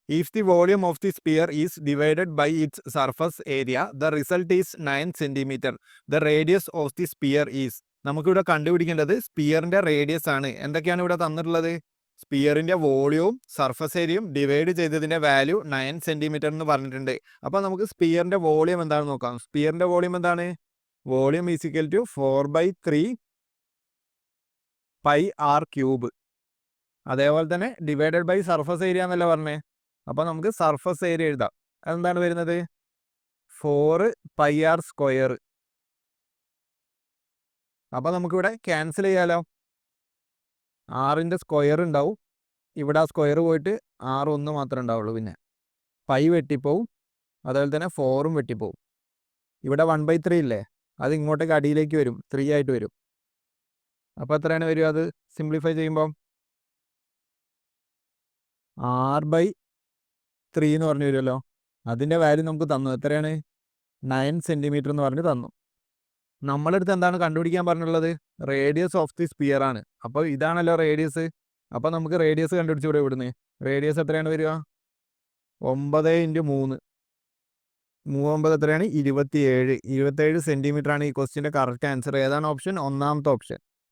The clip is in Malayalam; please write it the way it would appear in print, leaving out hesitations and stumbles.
If the volume of the sphere is divided by its surface area, the result is 9 centimeter. The radius of the sphere is. നമുക്കിവിടെ കണ്ടുപിടിക്കേണ്ടത് സ്പിയറിന്റെ റേഡിയസ് ആണ്. എന്തൊക്കെയാണ് ഇവിടെ തന്നിട്ടുള്ളത്? സ്പിയറിന്റെ വോളിയവും സർഫസ് ഏരിയയും ഡിവൈഡ് ചെയ്തതിന്റെ വാല്യൂ 9 സെന്റിമീറ്റർ എന്ന് പറഞ്ഞിട്ടുണ്ട്. അപ്പൊ നമുക്ക് സ്പിയറിന്റെ വോളിയം എന്താണെന്ന് നോക്കാം. സ്പിയറിന്റെ വോളിയം എന്താണ്? Volume is equal to 4/3 pi R cube. അതേപോലെ തന്നെ ഡിവൈഡഡ് ബൈ സർഫസ് ഏരിയ എന്നല്ല പറഞ്ഞേ. അപ്പൊ നമുക്ക് സർഫസ് ഏരിയ എഴുതാം. അതെന്താണ് വരുന്നത്? 4 പൈ ആർ സ്ക്വയർ. അപ്പൊ നമുക്കിവിടെ ക്യാൻസൽ ചെയ്യാലോ. ആറിന്റെ സ്ക്വയർ ഉണ്ടാവും. ഇവിടെ ആ സ്ക്വയർ പോയിട്ട് 6 1 മാത്രമേ ഉണ്ടാവുള്ളൂ. പിന്നെ പൈ വെട്ടിപ്പോവും. അതുപോലെ തന്നെ 4ഉം വെട്ടിപ്പോവും. ഇവിടെ 1/3 ഇല്ലേ, അത് ഇങ്ങോട്ടേക്ക് അടിയിലേക്ക് വരും, 3 ആയിട്ട് വരും. അപ്പൊ എത്രയാണ് വരിക? അത് സിംപ്ലിഫൈ ചെയ്യുമ്പോൾ r/3 എന്ന് പറഞ്ഞു വരുമല്ലോ. അതിന്റെ വാല്യൂ നമുക്ക് തന്നു. എത്രയാണ്? 9 സെന്റിമീറ്റർ എന്ന് പറഞ്ഞ് തന്നു. നമ്മളടുത്ത് എന്താണ് കണ്ടുപിടിക്കാൻ പറഞ്ഞുള്ളത്? റേഡിയസ് ഓഫ് ദി സ്പിയർ ആണ്. അപ്പോൾ ഇതാണല്ലോ റേഡിയസ്. അപ്പോൾ നമുക്ക് റേഡിയസ് കണ്ടുപിടിച്ചൂടെ ഇവിടുന്ന്? റേഡിയസ് എത്രയാണ് വരിക? 9 × 3. 3 എത്രയാണ്? 27. 27 സെന്റിമീറ്റർ ആണ് ഈ ക്വസ്റ്റ്യന്റെ കറക്റ്റ് ആൻസർ. ഏതാണ് ഓപ്ഷൻ? ഒന്നാമത്തെ ഓപ്ഷൻ.